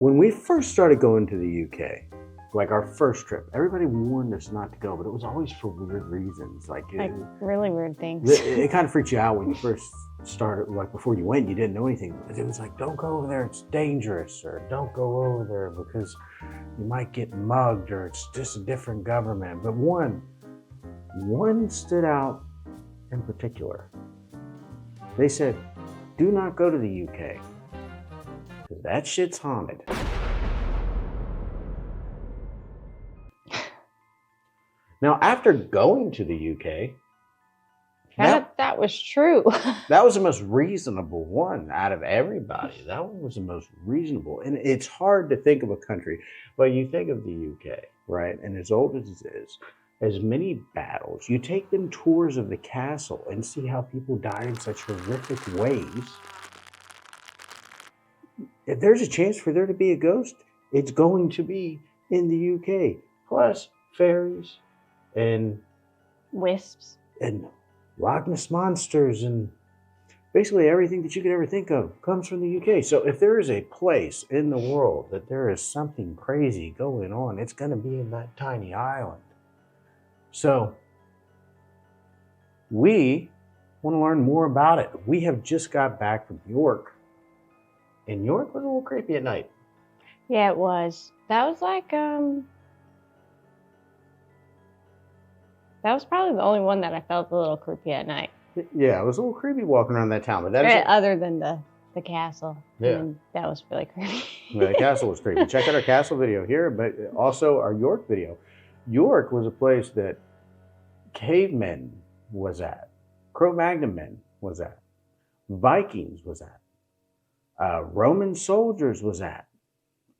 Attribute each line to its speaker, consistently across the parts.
Speaker 1: When we first started going to the UK, like our first trip, everybody warned us not to go, but it was always for weird reasons. Like
Speaker 2: really weird things.
Speaker 1: it kind of freaked you out when you first started, like before you went, you didn't know anything. It was like, don't go over there, it's dangerous, or don't go over there because you might get mugged, or it's just a different government. But one stood out in particular. They said, do not go to the UK, because that shit's haunted. Now, after going to the UK,
Speaker 2: that was true.
Speaker 1: that was the most reasonable one out of everybody. That one was the most reasonable. And it's hard to think of a country, but you think of the UK, right? And as old as it is, as many battles, you take them tours of the castle and see how people die in such horrific ways. If there's a chance for there to be a ghost, it's going to be in the UK. Plus, fairies and
Speaker 2: wisps
Speaker 1: and Loch Ness monsters and basically everything that you could ever think of comes from the UK. So if there is a place in the world that there is something crazy going on, it's going to be in that tiny island. So we want to learn more about it. We have just got back from York, and York was a little creepy at night.
Speaker 2: Yeah, it was. That was like that was probably the only one that I felt a little creepy at night.
Speaker 1: Yeah, it was a little creepy walking around that town, but
Speaker 2: other than the castle.
Speaker 1: Yeah,
Speaker 2: I mean, that was really creepy.
Speaker 1: Yeah, the castle was creepy. Check out our castle video here, but also our York video. York was a place that cavemen was at, Cro-Magnon men was at, Vikings was at, Roman soldiers was at,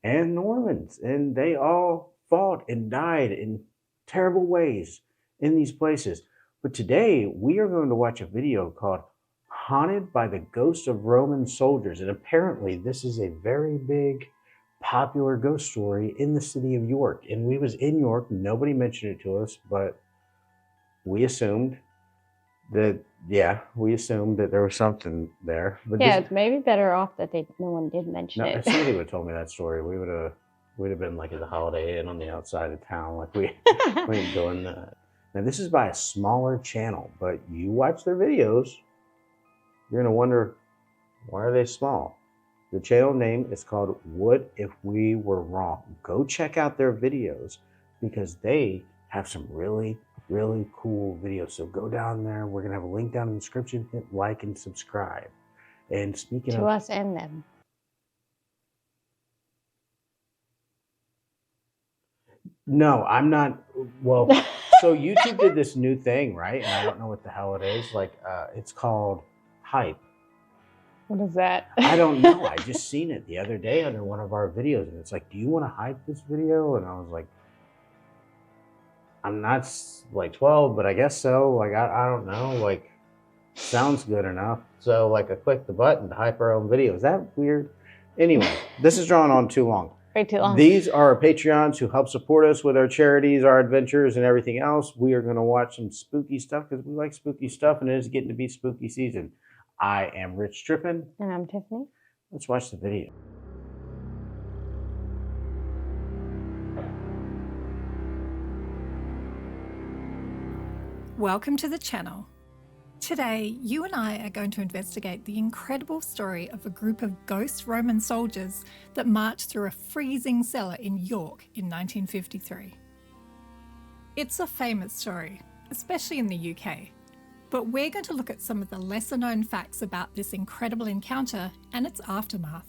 Speaker 1: and Normans, and they all fought and died in terrible ways in these places. But today we are going to watch a video called Haunted by the Ghost of Roman Soldiers. And apparently this is a very big, popular ghost story in the city of York. And we was in York, nobody mentioned it to us, but we assumed that, there was something there. But
Speaker 2: yeah, it's maybe better off that no one did mention it.
Speaker 1: If somebody would have told me that story, we'd have been like at the Holiday Inn on the outside of town, like we ain't doing that. Now, this is by a smaller channel, but you watch their videos, you're going to wonder, why are they small? The channel name is called What If We Were Wrong? Go check out their videos because they have some really, really cool videos. So go down there. We're going to have a link down in the description. Hit like and subscribe. And speaking
Speaker 2: to us and them.
Speaker 1: No, I'm not. Well, so YouTube did this new thing, right? And I don't know what the hell it is. Like, it's called Hype.
Speaker 2: What is that?
Speaker 1: I don't know. I just seen it the other day under one of our videos, and it's like, do you want to hype this video? And I was like, I'm not like 12, but I guess so. Like, I don't know. Like, sounds good enough. So, like, I clicked the button to hype our own video. Is that weird? Anyway, this is drawing on too long.
Speaker 2: Way too long.
Speaker 1: These are our Patreons who help support us with our charities, our adventures, and everything else. We are going to watch some spooky stuff because we like spooky stuff, and it is getting to be spooky season. I am Rich TRIPPIN.
Speaker 2: And I'm Tiffany.
Speaker 1: Let's watch the video.
Speaker 3: Welcome to the channel. Today, you and I are going to investigate the incredible story of a group of ghost Roman soldiers that marched through a freezing cellar in York in 1953. It's a famous story, especially in the UK, but we're going to look at some of the lesser known facts about this incredible encounter and its aftermath.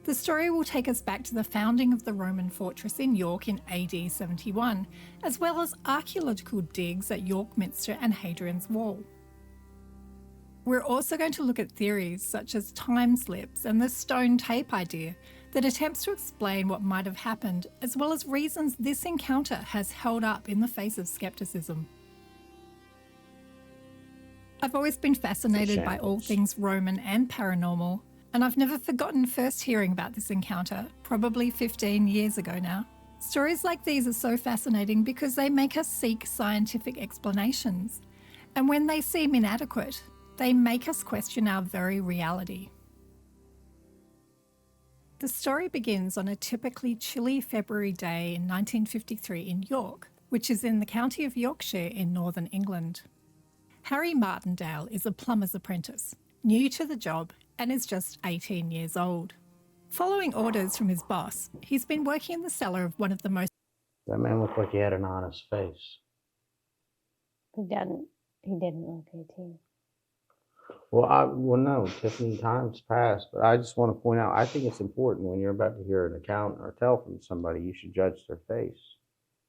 Speaker 3: The story will take us back to the founding of the Roman fortress in York in AD 71, as well as archaeological digs at York Minster and Hadrian's Wall. We're also going to look at theories such as time slips and the stone tape idea that attempts to explain what might have happened, as well as reasons this encounter has held up in the face of skepticism. I've always been fascinated by all things Roman and paranormal, and I've never forgotten first hearing about this encounter, probably 15 years ago now. Stories like these are so fascinating because they make us seek scientific explanations, and when they seem inadequate, they make us question our very reality. The story begins on a typically chilly February day in 1953 in York, which is in the county of Yorkshire in northern England. Harry Martindale is a plumber's apprentice, new to the job, and is just 18 years old. Following orders from his boss, he's been working in the cellar of one of the most...
Speaker 1: That man looked like he had an honest face.
Speaker 2: He didn't look 18.
Speaker 1: Well, no, Tiffany, time's passed, but I just want to point out, I think it's important when you're about to hear an account or tell from somebody, you should judge their face.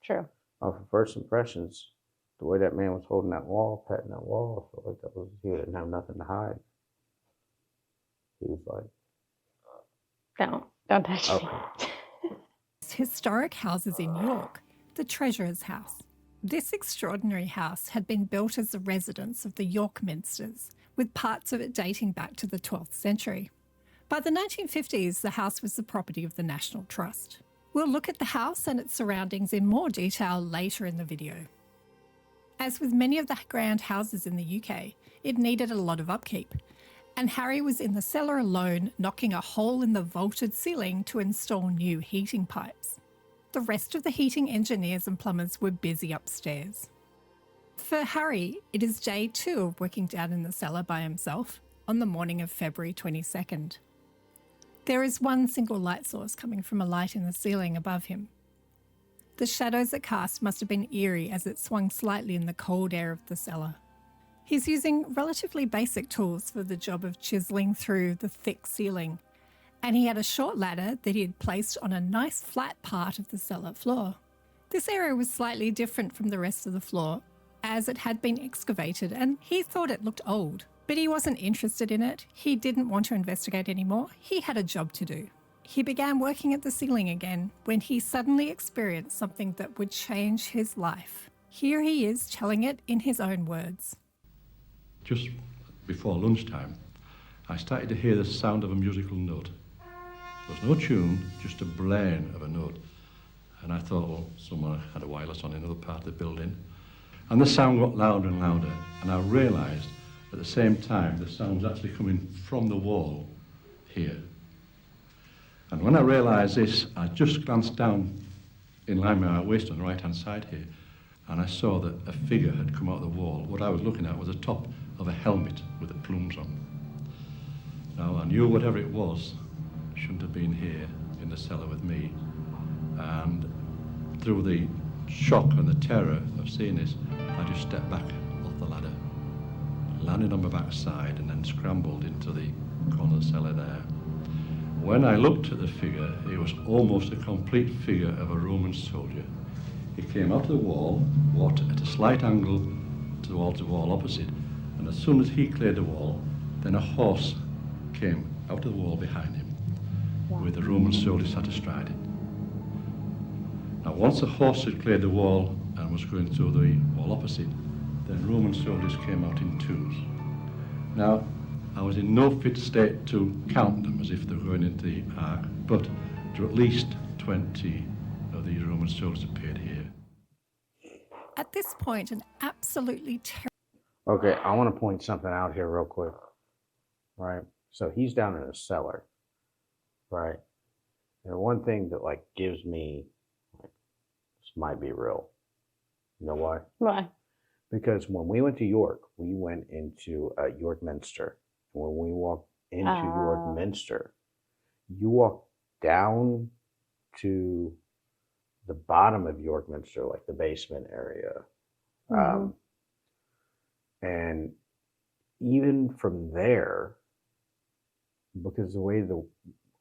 Speaker 2: True.
Speaker 1: For first impressions, the way that man was holding that wall, petting that wall, I felt like he didn't have nothing to hide. He was like,
Speaker 2: Don't touch me.
Speaker 3: historic houses in York, the Treasurer's House. This extraordinary house had been built as the residence of the York Minsters, with parts of it dating back to the 12th century. By the 1950s, the house was the property of the National Trust. We'll look at the house and its surroundings in more detail later in the video. As with many of the grand houses in the UK, it needed a lot of upkeep, and Harry was in the cellar alone, knocking a hole in the vaulted ceiling to install new heating pipes. The rest of the heating engineers and plumbers were busy upstairs. For Harry, it is day 2 of working down in the cellar by himself on the morning of February 22nd. There is one single light source coming from a light in the ceiling above him. The shadows it cast must have been eerie as it swung slightly in the cold air of the cellar. He's using relatively basic tools for the job of chiselling through the thick ceiling, and he had a short ladder that he had placed on a nice flat part of the cellar floor. This area was slightly different from the rest of the floor, as it had been excavated and he thought it looked old. But he wasn't interested in it. He didn't want to investigate anymore. He had a job to do. He began working at the ceiling again when he suddenly experienced something that would change his life. Here he is telling it in his own words.
Speaker 4: Just before lunchtime, I started to hear the sound of a musical note. There was no tune, just a blaring of a note. And I thought, well, someone had a wireless on in another part of the building. And the sound got louder and louder, and I realised at the same time the sound was actually coming from the wall here. And when I realised this, I just glanced down in line with my waist on the right-hand side here, and I saw that a figure had come out of the wall. What I was looking at was the top of a helmet with the plumes on. Now, I knew whatever it was shouldn't have been here in the cellar with me, and through the shock and the terror of seeing this, I just stepped back off the ladder, landed on my backside, and then scrambled into the corner of the cellar there. When I looked at the figure, it was almost a complete figure of a Roman soldier. He came out of the wall, walked at a slight angle towards the wall opposite, and as soon as he cleared the wall, then a horse came out of the wall behind him, with the Roman soldier sat astride it. Now, once the horse had cleared the wall and was going through the wall opposite, then Roman soldiers came out in twos. Now, I was in no fit state to count them as if they were going into the ark, but there were at least 20 of these Roman soldiers appeared here.
Speaker 3: At this point, an absolutely terrible...
Speaker 1: okay, I want to point something out here real quick, right? So he's down in a cellar, right? And one thing that like gives me, like, this might be real. You know why?
Speaker 2: Why?
Speaker 1: Because when we went to York, we went into York Minster. When we walked into York Minster, you walk down to the bottom of York Minster, like the basement area. And even from there, because the way the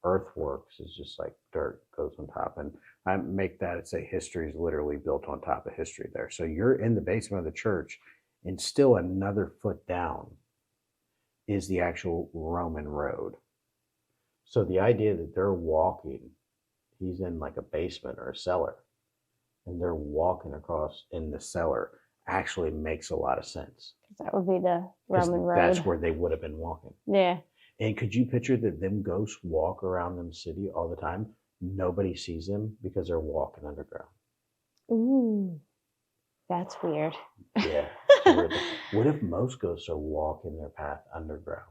Speaker 1: earth works is just like dirt goes on top, and I make that and say history is literally built on top of history there. So you're in the basement of the church, and still another foot down is the actual Roman road. So the idea that they're walking, he's in like a basement or a cellar, and they're walking across in the cellar actually makes a lot of sense.
Speaker 2: That would be the Roman road.
Speaker 1: That's where they would have been walking.
Speaker 2: Yeah.
Speaker 1: And could you picture that them ghosts walk around them city all the time? Nobody sees them because they're walking underground.
Speaker 2: Ooh, that's weird.
Speaker 1: Yeah. What if most ghosts are walking their path underground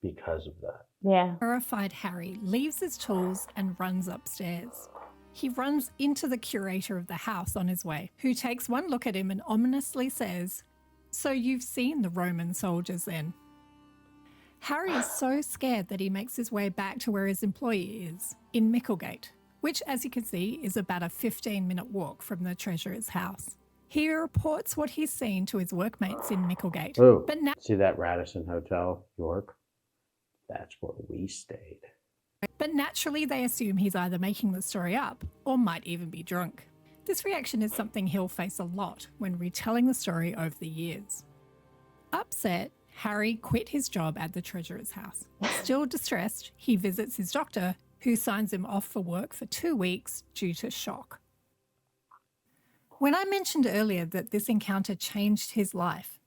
Speaker 1: because of that?
Speaker 2: Yeah.
Speaker 3: Terrified Harry leaves his tools and runs upstairs. He runs into the curator of the house on his way, who takes one look at him and ominously says, "So you've seen the Roman soldiers then?" Harry is so scared that he makes his way back to where his employee is, in Micklegate, which, as you can see, is about a 15-minute walk from the treasurer's house. He reports what he's seen to his workmates in Micklegate.
Speaker 1: Oh,
Speaker 3: But
Speaker 1: see that Radisson Hotel, York? That's where we stayed.
Speaker 3: But naturally, they assume he's either making the story up or might even be drunk. This reaction is something he'll face a lot when retelling the story over the years. Upset, Harry quit his job at the treasurer's house. Still distressed, he visits his doctor, who signs him off for work for 2 weeks due to shock. When I mentioned earlier that this encounter changed his life,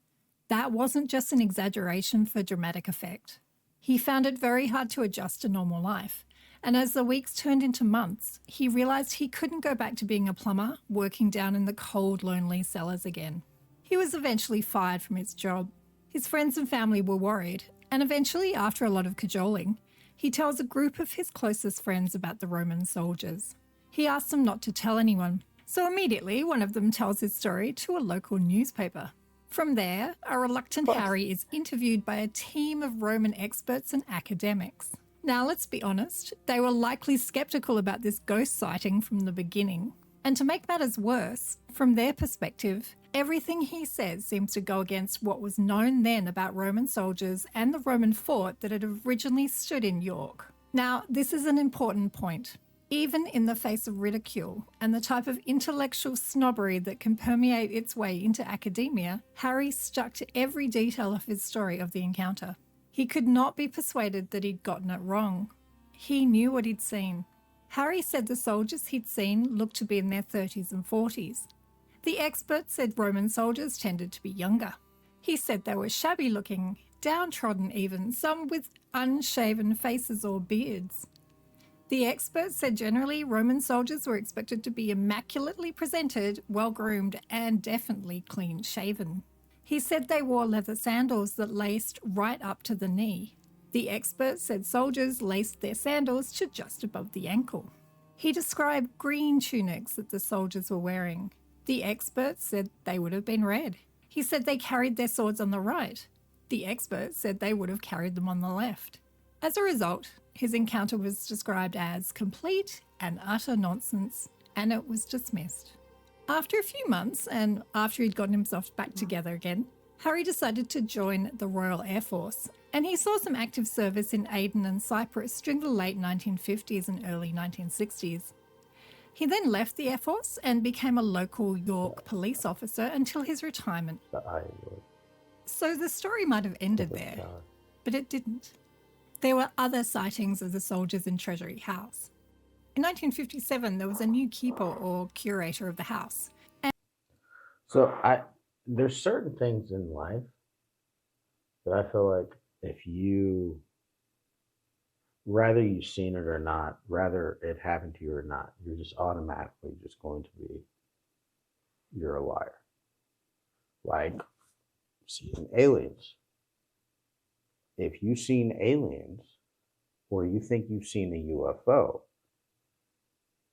Speaker 3: that wasn't just an exaggeration for dramatic effect. He found it very hard to adjust to normal life, and as the weeks turned into months, he realised he couldn't go back to being a plumber, working down in the cold, lonely cellars again. He was eventually fired from his job. His friends and family were worried, and eventually, after a lot of cajoling, he tells a group of his closest friends about the Roman soldiers. He asks them not to tell anyone, so immediately one of them tells his story to a local newspaper. From there, a reluctant Harry is interviewed by a team of Roman experts and academics. Now, let's be honest, they were likely skeptical about this ghost sighting from the beginning. And to make matters worse, from their perspective, everything he says seems to go against what was known then about Roman soldiers and the Roman fort that had originally stood in York. Now, this is an important point. Even in the face of ridicule and the type of intellectual snobbery that can permeate its way into academia, Harry stuck to every detail of his story of the encounter. He could not be persuaded that he'd gotten it wrong. He knew what he'd seen. Harry said the soldiers he'd seen looked to be in their 30s and 40s. The experts said Roman soldiers tended to be younger. He said they were shabby looking, downtrodden even, some with unshaven faces or beards. The experts said generally Roman soldiers were expected to be immaculately presented, well-groomed, and definitely clean-shaven. He said they wore leather sandals that laced right up to the knee. The experts said soldiers laced their sandals to just above the ankle. He described green tunics that the soldiers were wearing. The experts said they would have been red. He said they carried their swords on the right. The experts said they would have carried them on the left. As a result, his encounter was described as complete and utter nonsense, and it was dismissed. After a few months, and after he'd gotten himself back together again, Harry decided to join the Royal Air Force, and he saw some active service in Aden and Cyprus during the late 1950s and early 1960s. He then left the Air Force and became a local York police officer until his retirement. So the story might have ended there, but it didn't. There were other sightings of the soldiers in Treasury House. In 1957, there was a new keeper or curator of the house.
Speaker 1: So there's certain things in life that I feel like if you, rather you've seen it or not, rather it happened to you or not, you're just automatically just going to be, you're a liar. Like seeing aliens. If you've seen aliens or you think you've seen a UFO,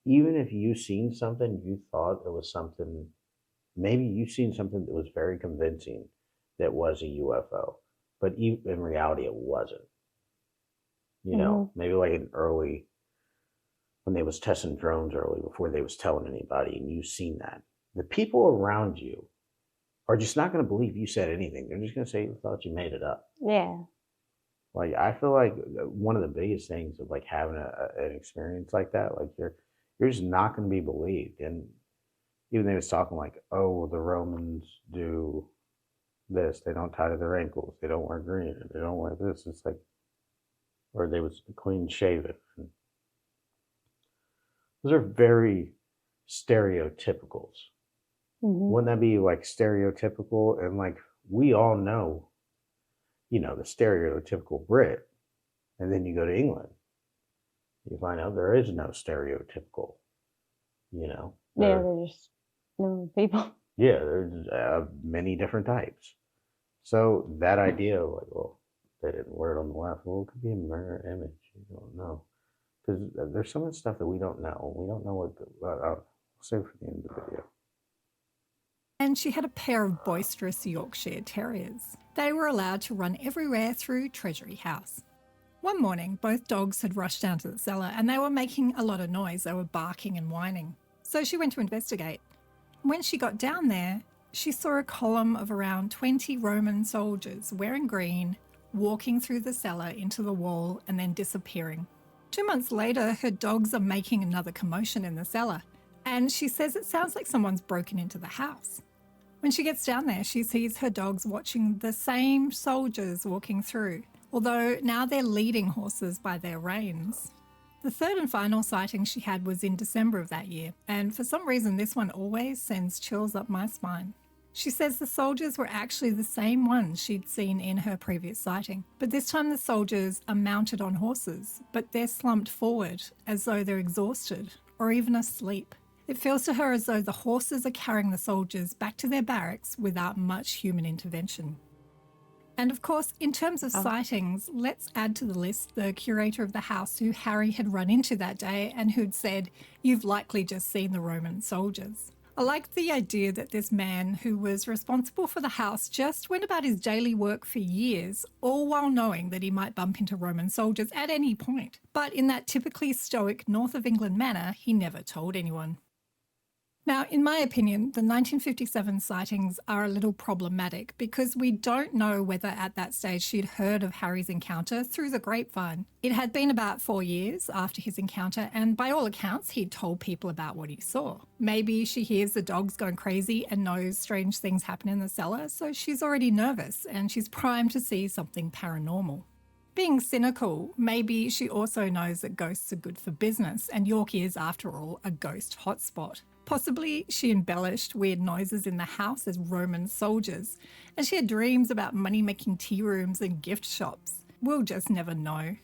Speaker 1: even if you've seen something, you thought it was something, maybe you've seen something that was very convincing that was a UFO, but in reality it wasn't. You know, maybe like in early, when they was testing drones early before they was telling anybody, and you've seen that. The people around you are just not going to believe you said anything. They're just going to say you thought you made it up.
Speaker 2: Yeah.
Speaker 1: Like, I feel like one of the biggest things of like having an experience like that, like you're just not going to be believed. And even they was talking like, oh, the Romans do this. They don't tie to their ankles. They don't wear green. They don't wear this. It's like, or they was clean shaven. Those are very stereotypicals. Wouldn't that be like stereotypical? And like, we all know, you know, the stereotypical Brit, and then you go to England, you find out there is no stereotypical, you know.
Speaker 2: Yeah, they're just normal people.
Speaker 1: Yeah, there's many different types. So that idea of like, well, The word on the left. Well, it could be a mirror image. You don't know. Because there's so much stuff that we don't know. We don't know what I'll save for the end of the video.
Speaker 3: And she had a pair of boisterous Yorkshire Terriers. They were allowed to run everywhere through Treasury House. One morning, both dogs had rushed down to the cellar and they were making a lot of noise. They were barking and whining. So she went to investigate. When she got down there, she saw a column of around 20 Roman soldiers wearing green, walking through the cellar into the wall and then disappearing. 2 months later, her dogs are making another commotion in the cellar, and she says it sounds like someone's broken into the house. When she gets down there, she sees her dogs watching the same soldiers walking through, although now they're leading horses by their reins. The third and final sighting she had was in December of that year, and for some reason this one always sends chills up my spine. She says the soldiers were actually the same ones she'd seen in her previous sighting, but this time the soldiers are mounted on horses, but they're slumped forward as though they're exhausted or even asleep. It feels to her as though the horses are carrying the soldiers back to their barracks without much human intervention. And of course, in terms of sightings, let's add to the list the curator of the house who Harry had run into that day and who'd said, "You've likely just seen the Roman soldiers." I like the idea that this man who was responsible for the house just went about his daily work for years, all while knowing that he might bump into Roman soldiers at any point. But in that typically stoic north of England manner, he never told anyone. Now, in my opinion, the 1957 sightings are a little problematic because we don't know whether at that stage she'd heard of Harry's encounter through the grapevine. It had been about 4 years after his encounter, and by all accounts, he'd told people about what he saw. Maybe she hears the dogs going crazy and knows strange things happen in the cellar, so she's already nervous and she's primed to see something paranormal. Being cynical, maybe she also knows that ghosts are good for business, and York is, after all, a ghost hotspot. Possibly she embellished weird noises in the house as Roman soldiers, and she had dreams about money-making tea rooms and gift shops. We'll just never know.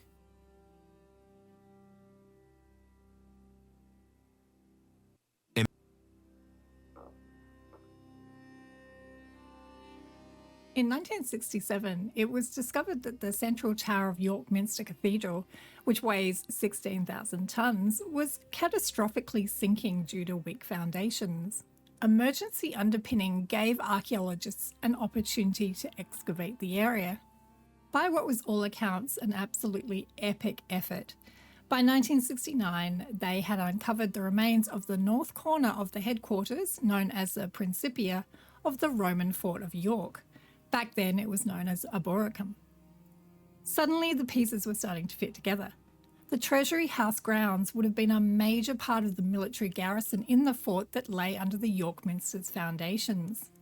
Speaker 3: In 1967, it was discovered that the central tower of York Minster Cathedral, which weighs 16,000 tonnes, was catastrophically sinking due to weak foundations. Emergency underpinning gave archaeologists an opportunity to excavate the area. By what was all accounts an absolutely epic effort, by 1969 they had uncovered the remains of the north corner of the headquarters, known as the Principia, of the Roman fort of York. Back then it was known as Arboricum. Suddenly the pieces were starting to fit together. The Treasury House grounds would have been a major part of the military garrison in the fort that lay under the York Minster's foundations.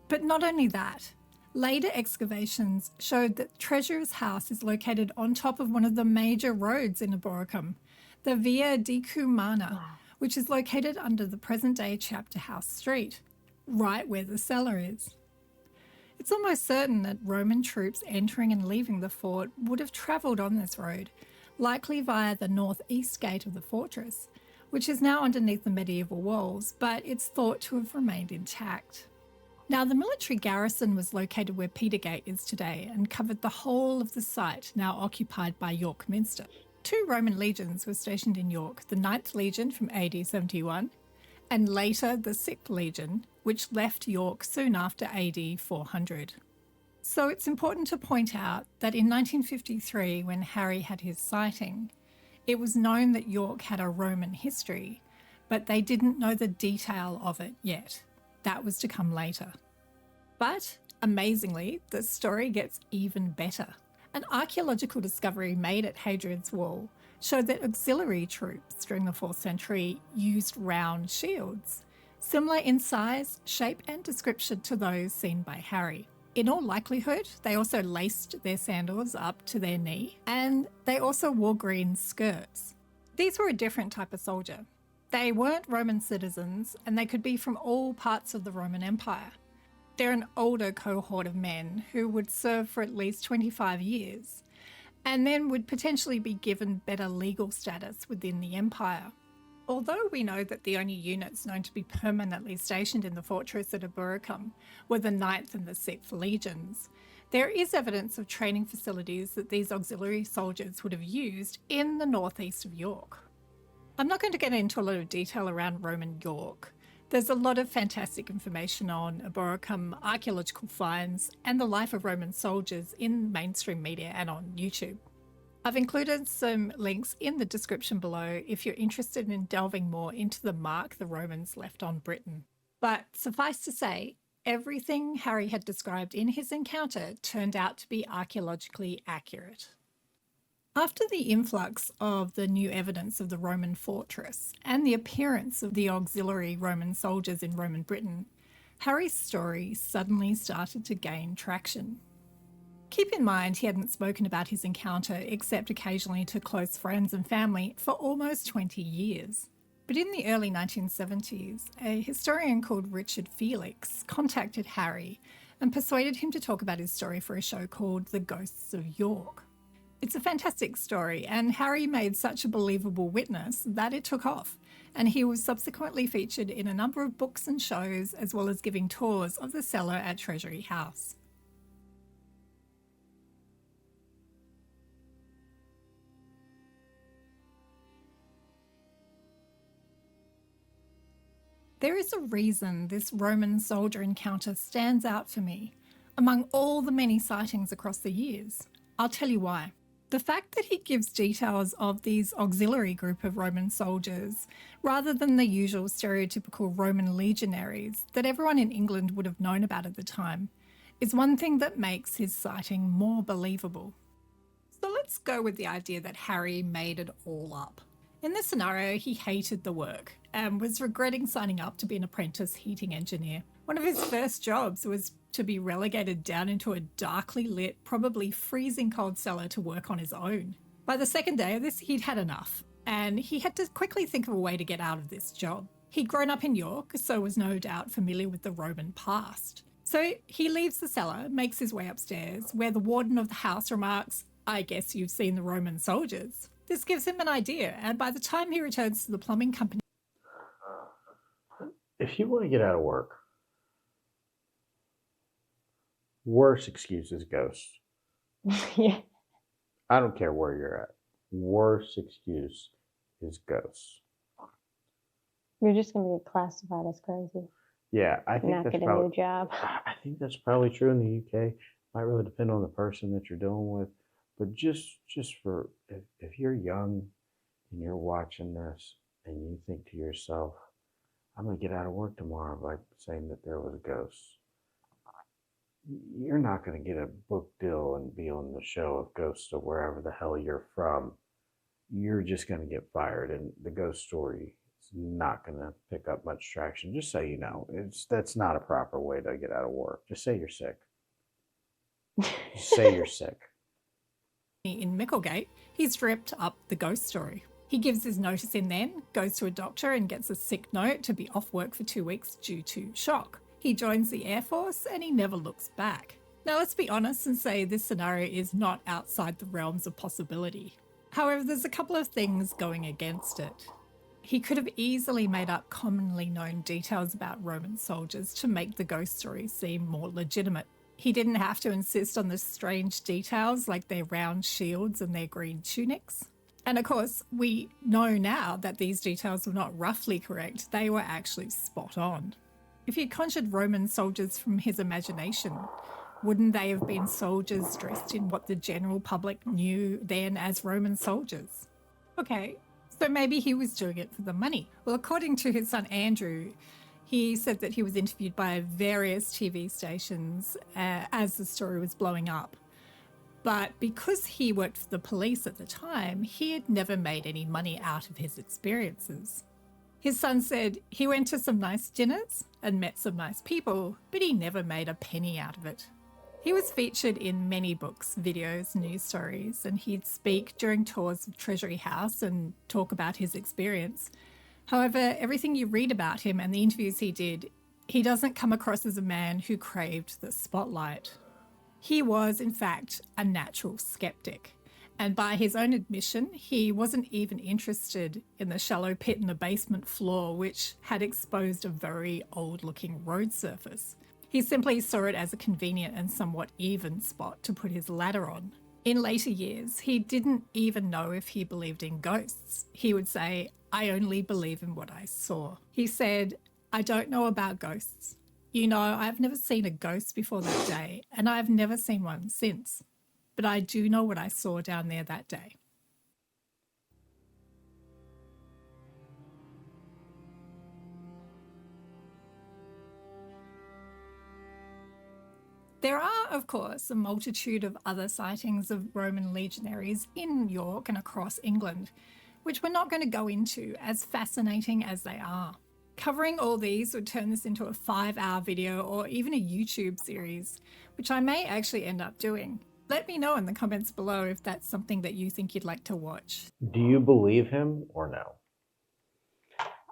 Speaker 3: But not only that, later excavations showed that Treasurer's House is located on top of one of the major roads in Arboricum, the Via Decumana, which is located under the present-day Chapter House Street, right where the cellar is. It's almost certain that Roman troops entering and leaving the fort would have travelled on this road, likely via the northeast gate of the fortress, which is now underneath the medieval walls, but it's thought to have remained intact. Now, the military garrison was located where Petergate is today and covered the whole of the site now occupied by York Minster. 2 Roman legions were stationed in York, the 9th Legion from AD 71, and later the 6th Legion, which left York soon after AD 400. So it's important to point out that in 1953, when Harry had his sighting, it was known that York had a Roman history, but they didn't know the detail of it yet. That was to come later. But, amazingly, the story gets even better. An archaeological discovery made at Hadrian's Wall showed that auxiliary troops during the 4th century used round shields, similar in size, shape and description to those seen by Harry. In all likelihood, they also laced their sandals up to their knee, and they also wore green skirts. These were a different type of soldier. They weren't Roman citizens, and they could be from all parts of the Roman Empire. They're an older cohort of men who would serve for at least 25 years, and then would potentially be given better legal status within the empire. Although we know that the only units known to be permanently stationed in the fortress at Arboricum were the 9th and the 6th Legions, There is evidence of training facilities that these auxiliary soldiers would have used in the northeast of York. I'm not going to get into a lot of detail around Roman York. There's a lot of fantastic information on Arboricum, archaeological finds, and the life of Roman soldiers in mainstream media and on YouTube. I've included some links in the description below if you're interested in delving more into the mark the Romans left on Britain. But suffice to say, everything Harry had described in his encounter turned out to be archaeologically accurate. After the influx of the new evidence of the Roman fortress and the appearance of the auxiliary Roman soldiers in Roman Britain, Harry's story suddenly started to gain traction. Keep in mind he hadn't spoken about his encounter except occasionally to close friends and family for almost 20 years. But in the early 1970s, a historian called Richard Felix contacted Harry and persuaded him to talk about his story for a show called The Ghosts of York. It's a fantastic story, and Harry made such a believable witness that it took off, and he was subsequently featured in a number of books and shows, as well as giving tours of the cellar at Treasury House. There is a reason this Roman soldier encounter stands out for me among all the many sightings across the years. I'll tell you why. The fact that he gives details of these auxiliary group of Roman soldiers, rather than the usual stereotypical Roman legionaries that everyone in England would have known about at the time, is one thing that makes his sighting more believable. So let's go with the idea that Harry made it all up. In this scenario, he hated the work and was regretting signing up to be an apprentice heating engineer. One of his first jobs was to be relegated down into a darkly lit, probably freezing cold cellar to work on his own. By the second day of this, he'd had enough, and he had to quickly think of a way to get out of this job. He'd grown up in York, so was no doubt familiar with the Roman past. So he leaves the cellar, makes his way upstairs, where the warden of the house remarks, "I guess you've seen the Roman soldiers." This gives him an idea, and by the time he returns to the plumbing company...
Speaker 1: If you want to get out of work, worst excuse is ghosts.
Speaker 2: Yeah.
Speaker 1: I don't care where you're at. Worst excuse is ghosts.
Speaker 2: You're just going to get classified as crazy.
Speaker 1: Yeah, I think
Speaker 2: Not
Speaker 1: that's
Speaker 2: get a
Speaker 1: probably
Speaker 2: new job.
Speaker 1: I think that's probably true in the UK. Might really depend on the person that you're dealing with. But just for if you're young and you're watching this and you think to yourself, I'm going to get out of work tomorrow by saying that there was a ghost, you're not going to get a book deal and be on the show of Ghosts of wherever the hell you're from. You're just going to get fired, and the ghost story is not going to pick up much traction. Just so you know, that's not a proper way to get out of work. Just say you're sick. Just say you're sick.
Speaker 3: In Micklegate, he's dripped up the ghost story. He gives his notice in then, goes to a doctor and gets a sick note to be off work for 2 weeks due to shock. He joins the Air Force and he never looks back. Now let's be honest and say this scenario is not outside the realms of possibility. However, there's a couple of things going against it. He could have easily made up commonly known details about Roman soldiers to make the ghost story seem more legitimate. He didn't have to insist on the strange details like their round shields and their green tunics. And of course, we know now that these details were not roughly correct, they were actually spot on. If he conjured Roman soldiers from his imagination, wouldn't they have been soldiers dressed in what the general public knew then as Roman soldiers? Okay, so maybe he was doing it for the money. Well, according to his son Andrew, he said that he was interviewed by various TV stations as the story was blowing up. But because he worked for the police at the time, he had never made any money out of his experiences. His son said he went to some nice dinners and met some nice people, but he never made a penny out of it. He was featured in many books, videos, news stories, and he'd speak during tours of Treasury House and talk about his experience. However, everything you read about him and the interviews he did, he doesn't come across as a man who craved the spotlight. He was, in fact, a natural skeptic. And by his own admission, he wasn't even interested in the shallow pit in the basement floor, which had exposed a very old-looking road surface. He simply saw it as a convenient and somewhat even spot to put his ladder on. In later years, he didn't even know if he believed in ghosts. He would say, "I only believe in what I saw." He said, "I don't know about ghosts. You know, I've never seen a ghost before that day, and I've never seen one since. But I do know what I saw down there that day." There are, of course, a multitude of other sightings of Roman legionaries in York and across England, which we're not going to go into, as fascinating as they are. Covering all these would turn this into a 5-hour video or even a YouTube series, which I may actually end up doing. Let me know in the comments below if that's something that you think you'd like to watch.
Speaker 1: Do you believe him or no?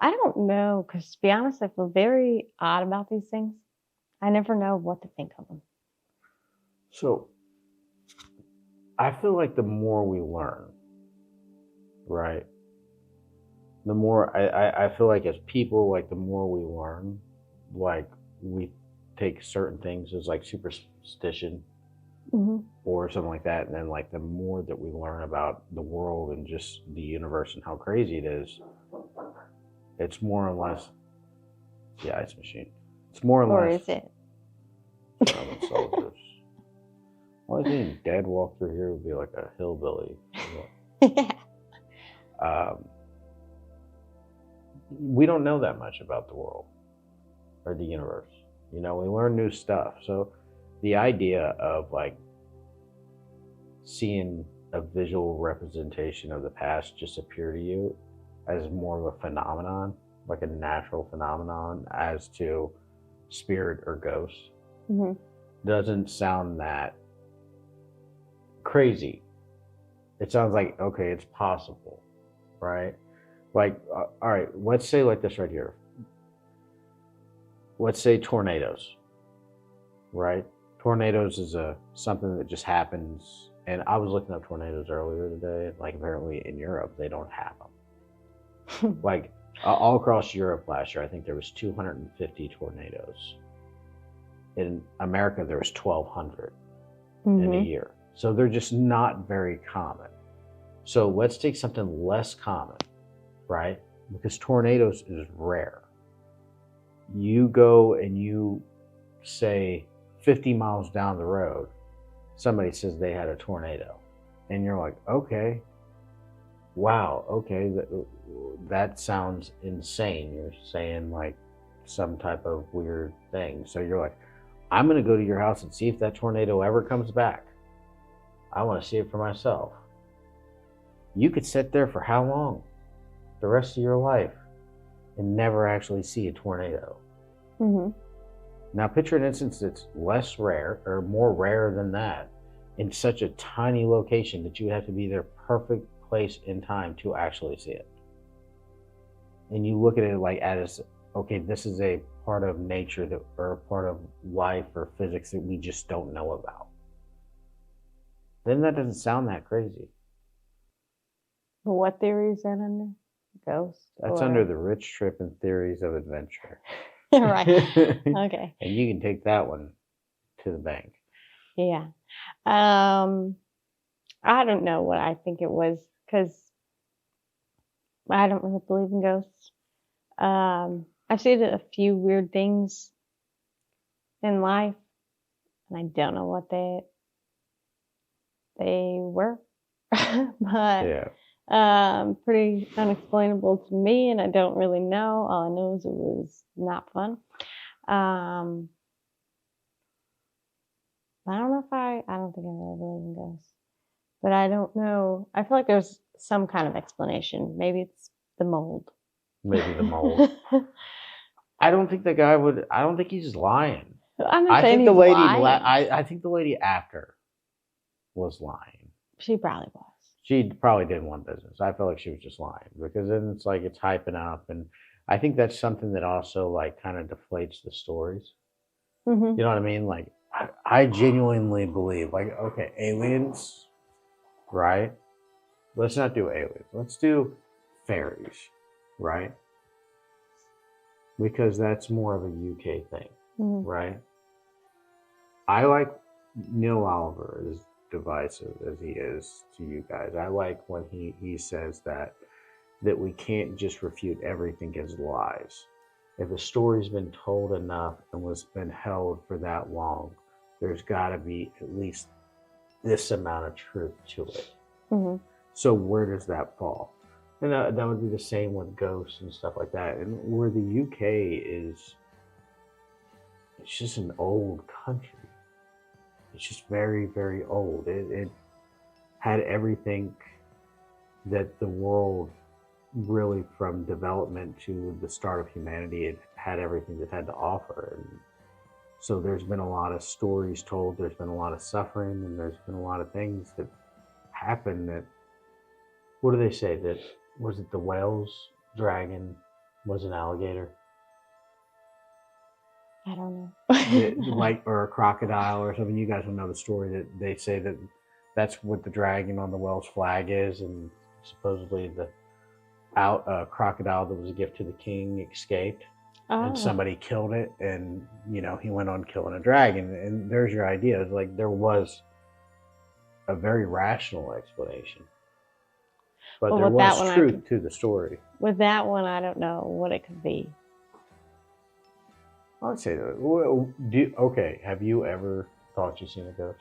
Speaker 2: I don't know, because to be honest, I feel very odd about these things. I never know what to think of them.
Speaker 1: So, I feel like the more we learn, right? The more I feel like as people, like the more we learn, like we take certain things as like superstition or something like that, and then like the more that we learn about the world and just the universe and how crazy it is, it's more or less, yeah, ice machine. It's more or less.
Speaker 2: Or is it?
Speaker 1: Roman soldiers. Only thing Dad walked through here would be like a hillbilly. We don't know that much about the world or the universe. You know, we learn new stuff. So the idea of like seeing a visual representation of the past just appear to you as more of a phenomenon, like a natural phenomenon, as to spirit or ghost, doesn't sound that crazy. It sounds like, okay, it's possible, right? Like, all right, let's say like this right here. Let's say tornadoes, right? Tornadoes is something that just happens. And I was looking up tornadoes earlier today. Like apparently in Europe, they don't have them. Like all across Europe last year, I think there was 250 tornadoes. In America, there was 1,200 in a year. So they're just not very common. So let's take something less common, right? Because tornadoes is rare. You go and you say 50 miles down the road, somebody says they had a tornado. And you're like, okay, wow, okay, that sounds insane. You're saying like some type of weird thing. So you're like, I'm gonna go to your house and see if that tornado ever comes back. I want to see it for myself. You could sit there for how long? The rest of your life and never actually see a tornado. Now picture an instance that's less rare or more rare than that in such a tiny location that you have to be their perfect place in time to actually see it. And you look at it like as, okay, this is a part of nature that, or a part of life or physics that we just don't know about. Then that doesn't sound that crazy.
Speaker 2: What theory is that under? Ghost?
Speaker 1: That's under the Rich Trippin theories of adventure.
Speaker 2: Right. Okay.
Speaker 1: And you can take that one to the bank.
Speaker 2: Yeah. I don't know what I think it was, because I don't really believe in ghosts. I've seen a few weird things in life, and I don't know what they were. But pretty unexplainable to me, and I don't really know. All I know is it was not fun. I don't know if I don't think I really believe in ghosts, but I don't know. I feel like there's some kind of explanation. Maybe it's the mold.
Speaker 1: Maybe the mold. I don't think the guy would. I don't think he's lying.
Speaker 2: I'm not
Speaker 1: I
Speaker 2: saying
Speaker 1: think the
Speaker 2: he's
Speaker 1: lady.
Speaker 2: lying.
Speaker 1: I think the lady after was lying.
Speaker 2: She probably was.
Speaker 1: She probably didn't want business. I feel like she was just lying, because then it's like it's hyping up, and I think that's something that also like kind of deflates the stories. You know what I mean? Like I genuinely believe, like, okay, aliens, right? Let's not do aliens. Let's do fairies, right? Because that's more of a UK thing, right? I like Neil Oliver, as divisive as he is to you guys. I like when he says that we can't just refute everything as lies. If a story's been told enough and was been held for that long, there's got to be at least this amount of truth to it.
Speaker 2: Mm-hmm.
Speaker 1: So where does that fall? And that would be the same with ghosts and stuff like that. And where the UK is, it's just an old country. It's just very, very old. It had everything that the world really, from development to the start of humanity, it had everything it had to offer. And so there's been a lot of stories told, there's been a lot of suffering, and there's been a lot of things that happened that, what do they say, that, was it the Wales dragon was an alligator?
Speaker 2: I don't know.
Speaker 1: Like, or a crocodile or something. You guys will know the story that they say that that's what the dragon on the Welsh flag is, and supposedly the crocodile that was a gift to the king escaped, and somebody killed it, and he went on killing a dragon. And there's your idea. It's like there was a very rational explanation, but
Speaker 2: well,
Speaker 1: there was
Speaker 2: one,
Speaker 1: truth to the story.
Speaker 2: With that one, I don't know what it could be.
Speaker 1: I would say that. Okay, have you ever thought you've seen a ghost?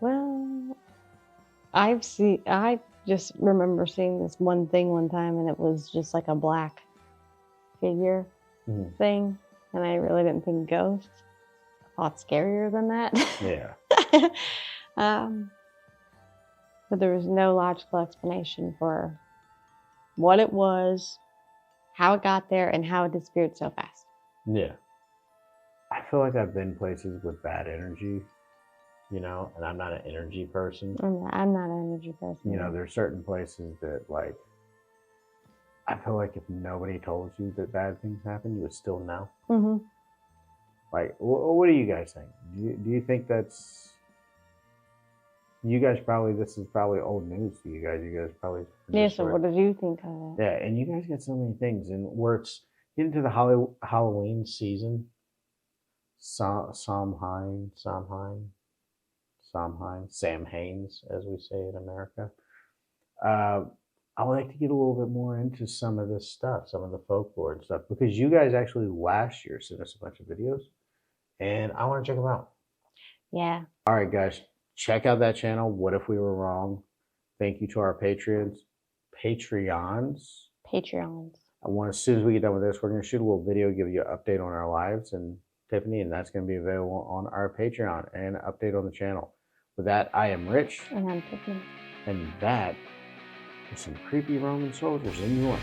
Speaker 2: Well, I just remember seeing this one thing one time, and it was just like a black figure thing, and I really didn't think ghosts. I thought scarier than that.
Speaker 1: Yeah.
Speaker 2: But there was no logical explanation for what it was, how it got there, and how it disappeared so fast.
Speaker 1: Yeah. I feel like I've been places with bad energy, and I'm not an energy person.
Speaker 2: I'm not an energy person.
Speaker 1: There's certain places that, like, I feel like if nobody told you that bad things happen, you would still know.
Speaker 2: Mm-hmm.
Speaker 1: Like, what do you guys think? Do you think that's... You guys probably, this is probably old news to you guys. You guys probably...
Speaker 2: Yeah, so what did you think of it?
Speaker 1: Yeah, and you guys get so many things. And where it's getting to the Halloween season, Samhain, as we say in America. I would like to get a little bit more into some of this stuff, some of the folklore and stuff, because you guys actually last year sent us a bunch of videos, and I want to check them out.
Speaker 2: Yeah.
Speaker 1: All right, guys. Check out that channel. What If We Were Wrong? Thank you to our Patreons. I want, as soon as we get done with this, we're going to shoot a little video, give you an update on our lives and Tiffany, and that's going to be available on our Patreon and an update on the channel. With that, I am Rich.
Speaker 2: And I'm Tiffany.
Speaker 1: And that is some creepy Roman soldiers in New York.